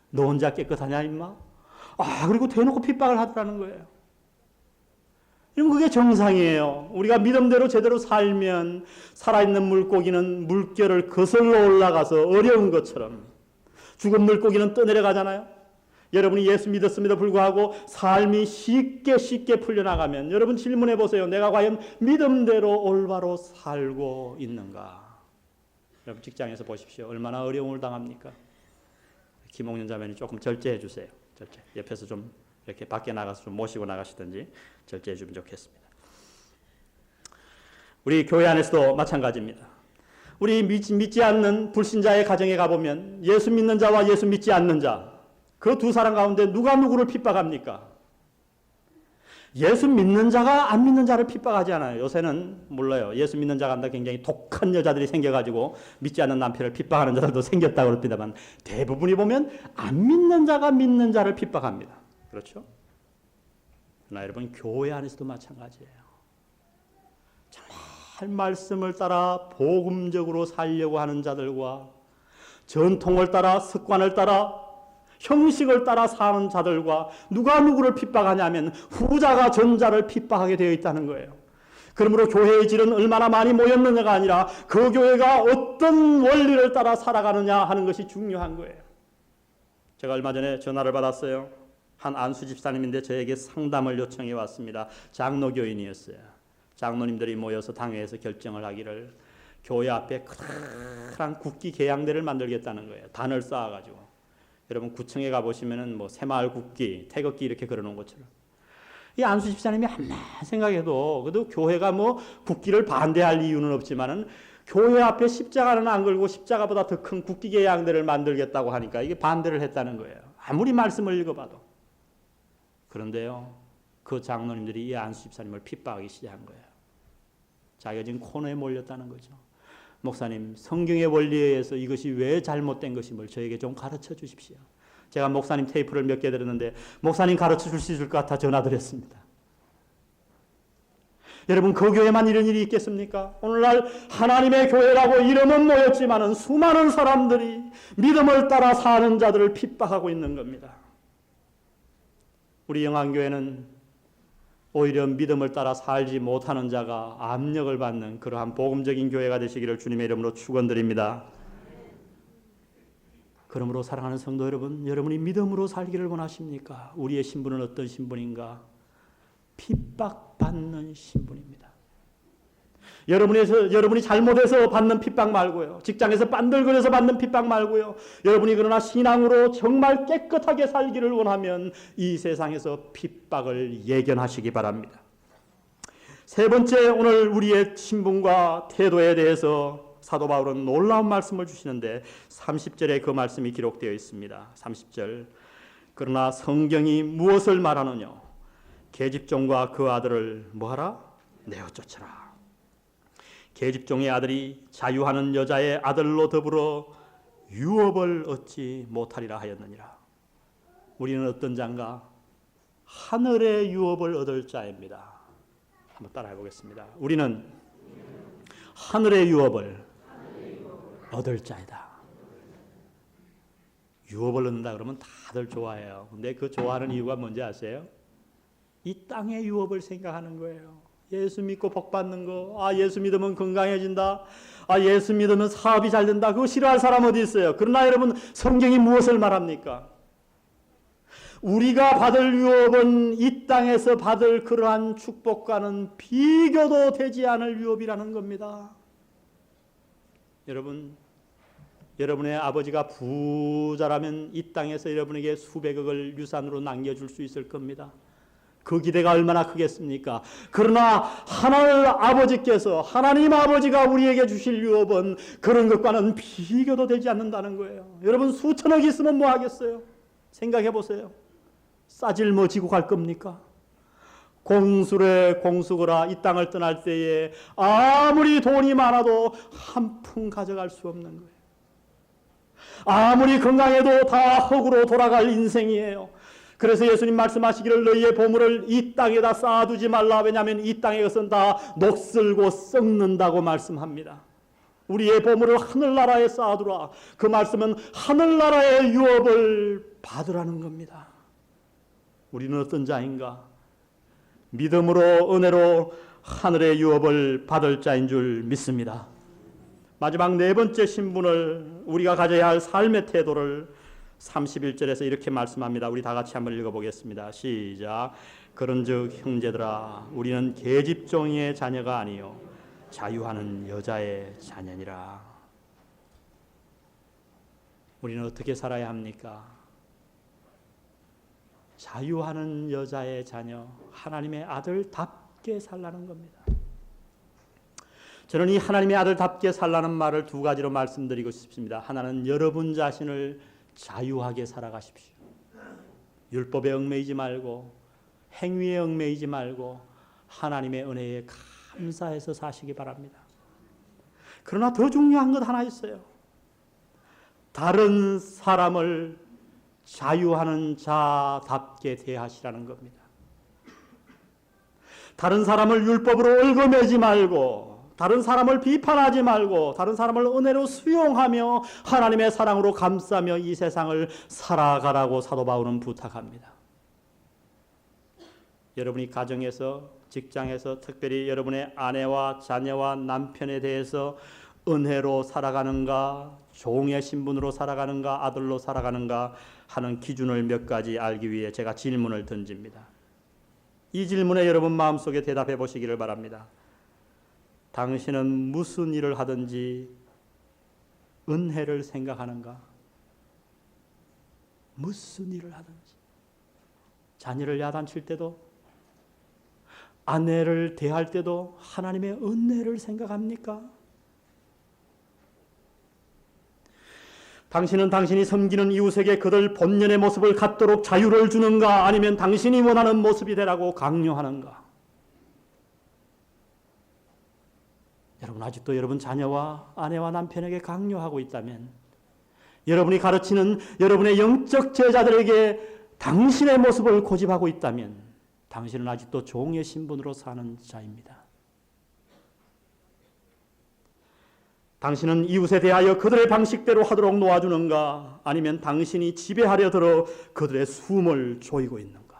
너 혼자 깨끗하냐 임마? 그리고 대놓고 핍박을 하더라는 거예요. 여러분, 그게 정상이에요. 우리가 믿음대로 제대로 살면 살아있는 물고기는 물결을 거슬러 올라가서 어려운 것처럼 죽은 물고기는 떠내려가잖아요. 여러분이 예수 믿었음에도 불구하고 삶이 쉽게 풀려나가면 여러분 질문해 보세요. 내가 과연 믿음대로 올바로 살고 있는가? 여러분 직장에서 보십시오. 얼마나 어려움을 당합니까? 김홍년 자매님 조금 절제해 주세요. 절제. 옆에서 좀 이렇게 밖에 나가서 좀 모시고 나가시든지 절제해 주면 좋겠습니다. 우리 교회 안에서도 마찬가지입니다. 우리 믿지 않는 불신자의 가정에 가보면 예수 믿는 자와 예수 믿지 않는 자, 그 두 사람 가운데 누가 누구를 핍박합니까? 예수 믿는 자가 안 믿는 자를 핍박하지 않아요. 요새는 몰라요. 예수 믿는 자가 한다 굉장히 독한 여자들이 생겨가지고 믿지 않는 남편을 핍박하는 자들도 생겼다고 그럽니다만 대부분이 보면 안 믿는 자가 믿는 자를 핍박합니다. 그렇죠? 그러나 여러분 교회 안에서도 마찬가지예요. 정말 말씀을 따라 복음적으로 살려고 하는 자들과 전통을 따라 습관을 따라 형식을 따라 사는 자들과 누가 누구를 핍박하냐면 후자가 전자를 핍박하게 되어 있다는 거예요. 그러므로 교회의 질은 얼마나 많이 모였느냐가 아니라 그 교회가 어떤 원리를 따라 살아가느냐 하는 것이 중요한 거예요. 제가 얼마 전에 전화를 받았어요. 한 안수 집사님인데 저에게 상담을 요청해 왔습니다. 장로교인이었어요. 장로님들이 모여서 당회에서 결정을 하기를 교회 앞에 커다란 국기 개양대를 만들겠다는 거예요. 단을 쌓아가지고. 여러분 구청에 가보시면은 뭐 새마을 국기, 태극기 이렇게 걸어놓은 것처럼. 이 안수 집사님이 한만 생각해도 그래도 교회가 뭐 국기를 반대할 이유는 없지만은 교회 앞에 십자가는 안 걸고 십자가보다 더 큰 국기 개양대를 만들겠다고 하니까 이게 반대를 했다는 거예요. 아무리 말씀을 읽어봐도. 그런데요, 그 장로님들이 이 안수 집사님을 핍박하기 시작한 거예요. 자기가 지금 코너에 몰렸다는 거죠. 목사님, 성경의 원리에 의해서 이것이 왜 잘못된 것임을 저에게 좀 가르쳐 주십시오. 제가 목사님 테이프를 몇 개 들었는데 목사님 가르쳐 줄 수 있을 것 같아 전화드렸습니다. 여러분, 그 교회만 이런 일이 있겠습니까? 오늘날 하나님의 교회라고 이름은 모였지만은 수많은 사람들이 믿음을 따라 사는 자들을 핍박하고 있는 겁니다. 우리 영안교회는 오히려 믿음을 따라 살지 못하는 자가 압력을 받는 그러한 복음적인 교회가 되시기를 주님의 이름으로 축원드립니다. 그러므로 사랑하는 성도 여러분, 여러분이 믿음으로 살기를 원하십니까? 우리의 신분은 어떤 신분인가? 핍박받는 신분입니다. 여러분이 잘못해서 받는 핍박 말고요. 직장에서 빤들거려서 받는 핍박 말고요. 여러분이 그러나 신앙으로 정말 깨끗하게 살기를 원하면 이 세상에서 핍박을 예견하시기 바랍니다. 세 번째, 오늘 우리의 신분과 태도에 대해서 사도 바울은 놀라운 말씀을 주시는데 30절에 그 말씀이 기록되어 있습니다. 30절. 그러나 성경이 무엇을 말하느냐? 계집종과 그 아들을 뭐하라? 내어 쫓으라. 계집종의 아들이 자유하는 여자의 아들로 더불어 유업을 얻지 못하리라 하였느니라. 우리는 어떤 자인가? 하늘의 유업을 얻을 자입니다. 한번 따라해 보겠습니다. 우리는 하늘의 유업을 얻을 자이다. 유업을 얻는다 그러면 다들 좋아해요. 근데 그 좋아하는 이유가 뭔지 아세요? 이 땅의 유업을 생각하는 거예요. 예수 믿고 복 받는 거, 예수 믿으면 건강해진다, 예수 믿으면 사업이 잘 된다, 그거 싫어할 사람 어디 있어요? 그러나 여러분, 성경이 무엇을 말합니까? 우리가 받을 유업은 이 땅에서 받을 그러한 축복과는 비교도 되지 않을 유업이라는 겁니다. 여러분, 여러분의 아버지가 부자라면 이 땅에서 여러분에게 수백억을 유산으로 남겨줄 수 있을 겁니다. 그 기대가 얼마나 크겠습니까? 그러나 하나님 아버지께서, 하나님 아버지가 우리에게 주실 유업은 그런 것과는 비교도 되지 않는다는 거예요. 여러분, 수천억 있으면 뭐 하겠어요? 생각해 보세요. 싸질 뭐 지고 갈 겁니까? 공수래 공수거라 이 땅을 떠날 때에 아무리 돈이 많아도 한 푼 가져갈 수 없는 거예요. 아무리 건강해도 다 흙으로 돌아갈 인생이에요. 그래서 예수님 말씀하시기를 너희의 보물을 이 땅에다 쌓아두지 말라. 왜냐하면 이 땅의 것은 다 녹슬고 썩는다고 말씀합니다. 우리의 보물을 하늘나라에 쌓아두라. 그 말씀은 하늘나라의 유업을 받으라는 겁니다. 우리는 어떤 자인가? 믿음으로 은혜로 하늘의 유업을 받을 자인 줄 믿습니다. 마지막 네 번째 신분을 우리가 가져야 할 삶의 태도를 31절에서 이렇게 말씀합니다. 우리 다 같이 한번 읽어보겠습니다. 시작. 그런즉 형제들아 우리는 계집종의 자녀가 아니요 자유하는 여자의 자녀니라. 우리는 어떻게 살아야 합니까? 자유하는 여자의 자녀, 하나님의 아들답게 살라는 겁니다. 저는 이 하나님의 아들답게 살라는 말을 두 가지로 말씀드리고 싶습니다. 하나는 여러분 자신을 자유하게 살아가십시오. 율법에 얽매이지 말고 행위에 얽매이지 말고 하나님의 은혜에 감사해서 사시기 바랍니다. 그러나 더 중요한 것 하나 있어요. 다른 사람을 자유하는 자답게 대하시라는 겁니다. 다른 사람을 율법으로 얽어매지 말고, 다른 사람을 비판하지 말고, 다른 사람을 은혜로 수용하며 하나님의 사랑으로 감싸며 이 세상을 살아가라고 사도 바울은 부탁합니다. 여러분이 가정에서, 직장에서, 특별히 여러분의 아내와 자녀와 남편에 대해서 은혜로 살아가는가, 종의 신분으로 살아가는가, 아들로 살아가는가 하는 기준을 몇 가지 알기 위해 제가 질문을 던집니다. 이 질문에 여러분 마음속에 대답해 보시기를 바랍니다. 당신은 무슨 일을 하든지 은혜를 생각하는가? 무슨 일을 하든지. 자녀를 야단칠 때도, 아내를 대할 때도 하나님의 은혜를 생각합니까? 당신은 당신이 섬기는 이웃에게 그들 본연의 모습을 갖도록 자유를 주는가? 아니면 당신이 원하는 모습이 되라고 강요하는가? 여러분 아직도 여러분 자녀와 아내와 남편에게 강요하고 있다면, 여러분이 가르치는 여러분의 영적 제자들에게 당신의 모습을 고집하고 있다면 당신은 아직도 종의 신분으로 사는 자입니다. 당신은 이웃에 대하여 그들의 방식대로 하도록 놓아주는가? 아니면 당신이 지배하려 들어 그들의 숨을 조이고 있는가?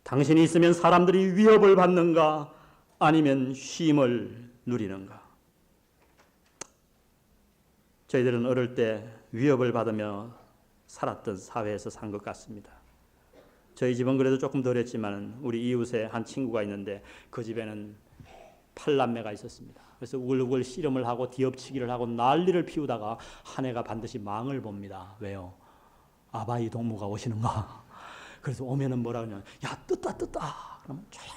당신이 있으면 사람들이 위협을 받는가? 아니면 쉼을 누리는가? 저희들은 어릴 때 위협을 받으며 살았던 사회에서 산 것 같습니다. 저희 집은 그래도 조금 덜했지만 우리 이웃에 한 친구가 있는데 그 집에는 8남매가 있었습니다. 그래서 우글우글 씨름을 하고 뒤엎치기를 하고 난리를 피우다가 한 해가 반드시 망을 봅니다. 왜요? 아바이 동무가 오시는가? 그래서 오면은 뭐라 그러냐? 야 뜯다. 그러면 조용.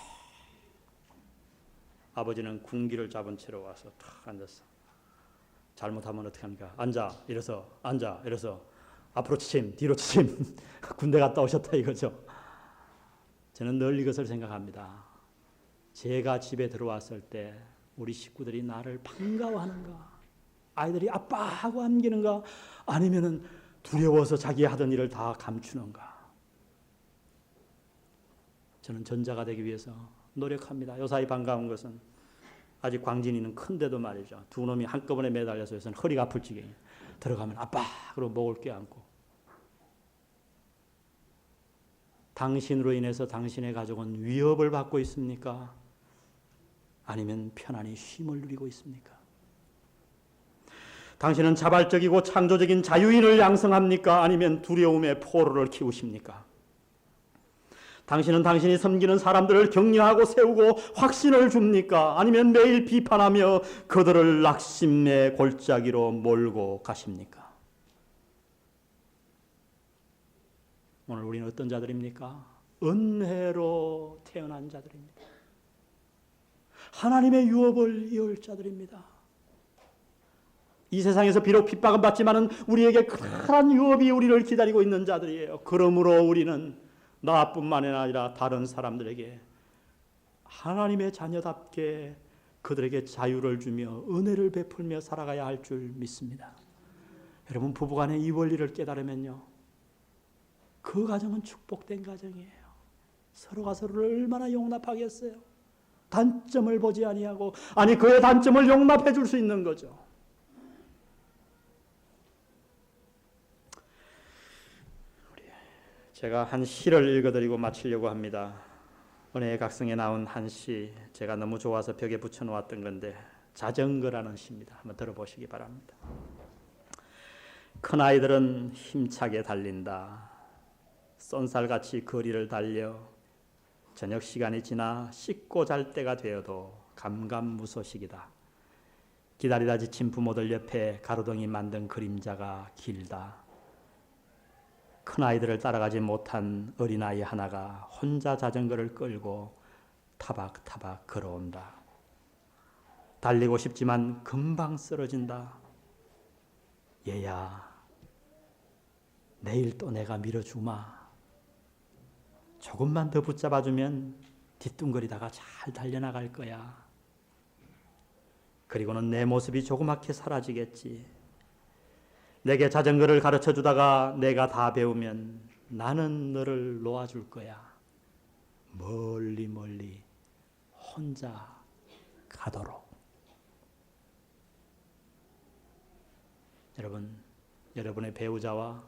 아버지는 군기를 잡은 채로 와서 탁 앉았어. 잘못하면 어떻게 합니까? 앉아. 이래서 앉아. 이래서 앞으로 치침, 뒤로 치침. 군대 갔다 오셨다 이거죠. 저는 늘 이것을 생각합니다. 제가 집에 들어왔을 때 우리 식구들이 나를 반가워하는가? 아이들이 아빠 하고 안기는가? 아니면은 두려워서 자기 하던 일을 다 감추는가? 저는 전자가 되기 위해서 노력합니다. 요사이 반가운 것은 아직 광진이는 큰데도 말이죠. 두 놈이 한꺼번에 매달려서 해서는 허리가 아플 지경이에요. 들어가면 아빠 그러고 목을 껴안고. 당신으로 인해서 당신의 가족은 위협을 받고 있습니까? 아니면 편안히 쉼을 누리고 있습니까? 당신은 자발적이고 창조적인 자유인을 양성합니까? 아니면 두려움의 포로를 키우십니까? 당신은 당신이 섬기는 사람들을 격려하고 세우고 확신을 줍니까? 아니면 매일 비판하며 그들을 낙심의 골짜기로 몰고 가십니까? 오늘 우리는 어떤 자들입니까? 은혜로 태어난 자들입니다. 하나님의 유업을 이을 자들입니다. 이 세상에서 비록 핍박은 받지만은 우리에게 큰 유업이 우리를 기다리고 있는 자들이에요. 그러므로 우리는 나뿐만 아니라 다른 사람들에게 하나님의 자녀답게 그들에게 자유를 주며 은혜를 베풀며 살아가야 할 줄 믿습니다. 여러분 부부간의 이 원리를 깨달으면요, 그 가정은 축복된 가정이에요. 서로가 서로를 얼마나 용납하겠어요. 단점을 보지 아니하고, 아니 그의 단점을 용납해 줄 수 있는 거죠. 제가 한 시를 읽어드리고 마치려고 합니다. 은혜의 각성에 나온 한 시, 제가 너무 좋아서 벽에 붙여놓았던 건데 자전거라는 시입니다. 한번 들어보시기 바랍니다. 큰아이들은 힘차게 달린다. 쏜살같이 거리를 달려 저녁 시간이 지나 씻고 잘 때가 되어도 감감무소식이다. 기다리다 지친 부모들 옆에 가로등이 만든 그림자가 길다. 큰아이들을 따라가지 못한 어린아이 하나가 혼자 자전거를 끌고 타박타박 걸어온다. 달리고 싶지만 금방 쓰러진다. 얘야, 내일 또 내가 밀어주마. 조금만 더 붙잡아주면 뒤뚱거리다가 잘 달려나갈 거야. 그리고는 내 모습이 조그맣게 사라지겠지. 내게 자전거를 가르쳐주다가 내가 다 배우면 나는 너를 놓아줄 거야. 멀리 멀리 혼자 가도록. 여러분, 여러분의 배우자와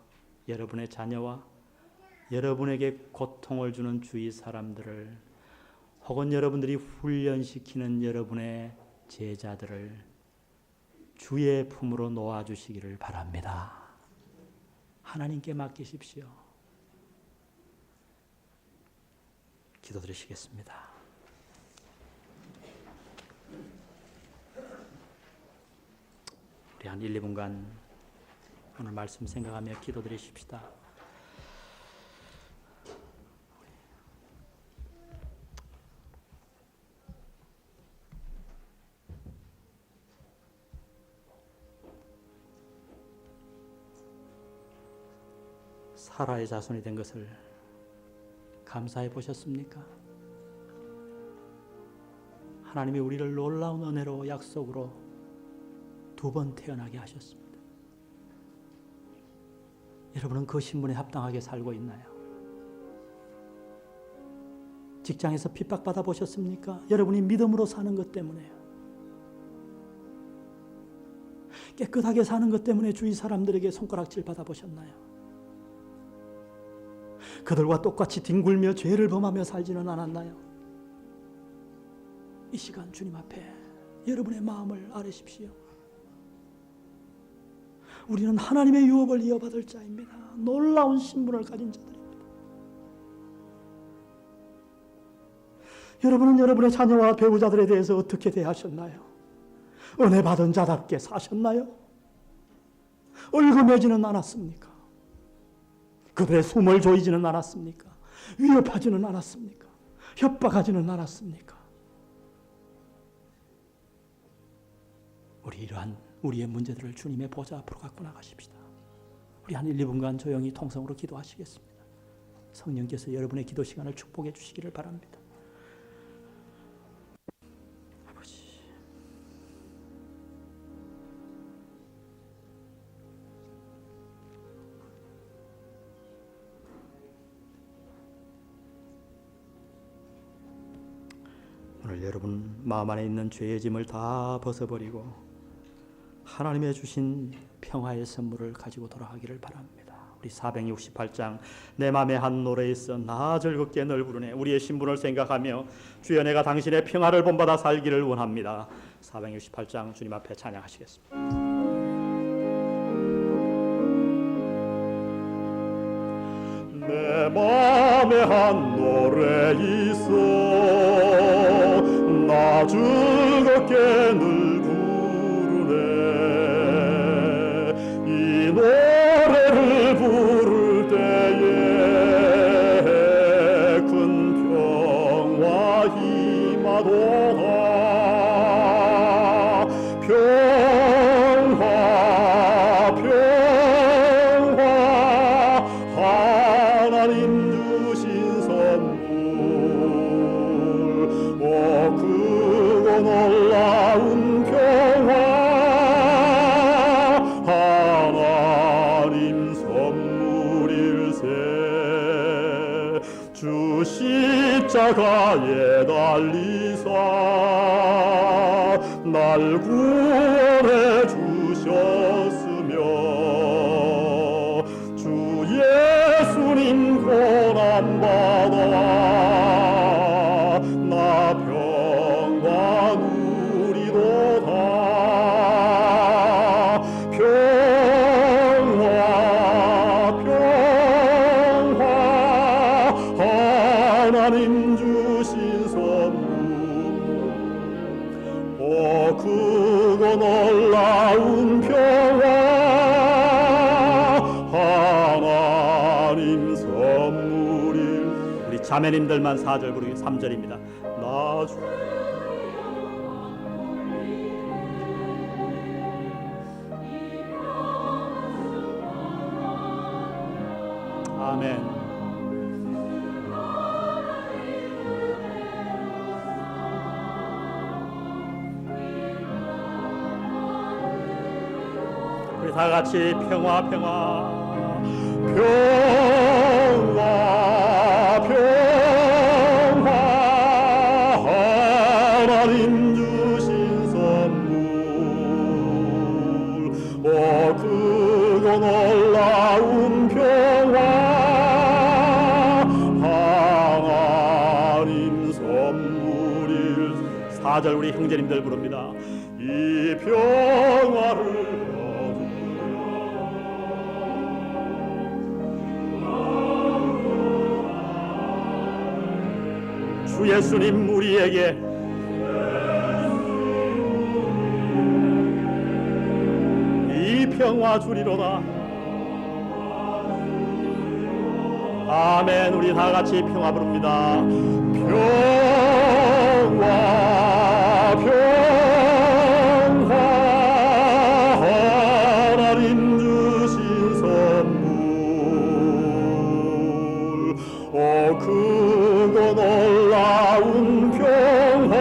여러분의 자녀와 여러분에게 고통을 주는 주위 사람들을, 혹은 여러분들이 훈련시키는 여러분의 제자들을 주의 품으로 놓아주시기를 바랍니다. 하나님께 맡기십시오. 기도드리시겠습니다. 우리 한 1, 2분간 오늘 말씀 생각하며 기도드리십시다. 사라의 자손이 된 것을 감사해 보셨습니까? 하나님이 우리를 놀라운 은혜로 약속으로 2번 태어나게 하셨습니다. 여러분은 그 신분에 합당하게 살고 있나요? 직장에서 핍박받아 보셨습니까? 여러분이 믿음으로 사는 것 때문에요. 깨끗하게 사는 것 때문에 주위 사람들에게 손가락질 받아 보셨나요? 그들과 똑같이 뒹굴며 죄를 범하며 살지는 않았나요? 이 시간 주님 앞에 여러분의 마음을 아뢰십시오. 우리는 하나님의 유업을 이어받을 자입니다. 놀라운 신분을 가진 자들입니다. 여러분은 여러분의 자녀와 배우자들에 대해서 어떻게 대하셨나요? 은혜 받은 자답게 사셨나요? 얼금해지는 않았습니까? 그들의 숨을 조이지는 않았습니까? 위협하지는 않았습니까? 협박하지는 않았습니까? 이러한 우리의 문제들을 주님의 보좌 앞으로 갖고 나가십시다. 우리 한 1, 2분간 조용히 통성으로 기도하시겠습니다. 성령께서 여러분의 기도 시간을 축복해 주시기를 바랍니다. 아버지, 오늘 여러분 마음 안에 있는 죄의 짐을 다 벗어버리고 하나님의 주신 평화의 선물을 가지고 돌아가기를 바랍니다. 우리 468장 내 맘에 한 노래에 있어 나 즐겁게 널 부르네. 우리의 신분을 생각하며 주여 내가 당신의 평화를 본받아 살기를 원합니다. 468장 주님 앞에 찬양하시겠습니다. 내 맘에 한 노래 있어 나 즐겁게 늘 이 노래를 부를 때에 큰 평화 임하도다. 평화 평화 하나님 주신 선물 크고 놀라운 평화 하나님 선물일세. 주 십자가에 달리사 날 구원해 주셨으며 주 예수님 하나님 고난받아 나 평화 누리도다. 평화 하나님 주신 선물 크고 놀라운 평화 하나님 선물이. 우리 자매님들만 4절 부르기 3절입니다. 나 주 아멘. 우리 다 같이 평화 하나님 주신 선물 크고 놀라운 평화 하나님 선물일. 4절 우리 형제님들 부릅니다. 이 평화를 주 예수님 우리에게 이 평화 주리로다. 아멘. 우리 다 같이 평화 부릅니다. 평화 하나님 주신 선물 크고 놀라운 평화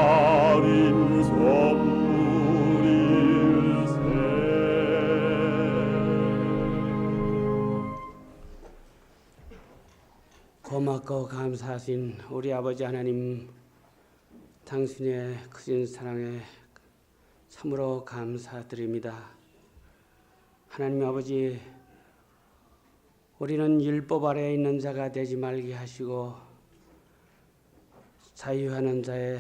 하나님 선물일세. 고맙고 감사하신 우리 아버지 하나님, 당신의 크신 사랑에 참으로 감사드립니다. 하나님 아버지, 우리는 율법 아래에 있는 자가 되지 말게 하시고 자유하는 자의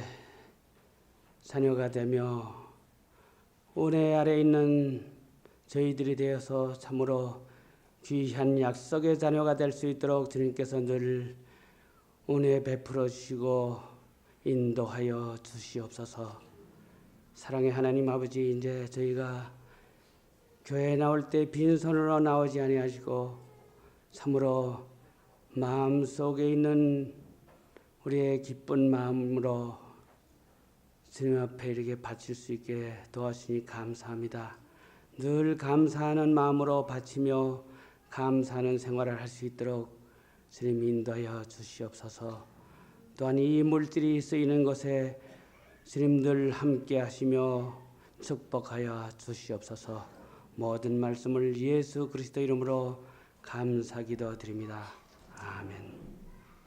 자녀가 되며 은혜 아래에 있는 저희들이 되어서 참으로 귀한 약속의 자녀가 될 수 있도록 주님께서 늘 은혜 베풀어 주시고 인도하여 주시옵소서. 사랑의 하나님 아버지, 이제 저희가 교회에 나올 때 빈손으로 나오지 아니하시고 참으로 마음속에 있는 우리의 기쁜 마음으로 주님 앞에 이렇게 바칠 수 있게 도와주시니 감사합니다. 늘 감사하는 마음으로 바치며 감사하는 생활을 할 수 있도록 주님 인도하여 주시옵소서. 또한 이 물질이 쓰이는 것에 주님 늘 함께 하시며 축복하여 주시옵소서. 모든 말씀을 예수 그리스도 이름으로 감사기도 드립니다. 아멘.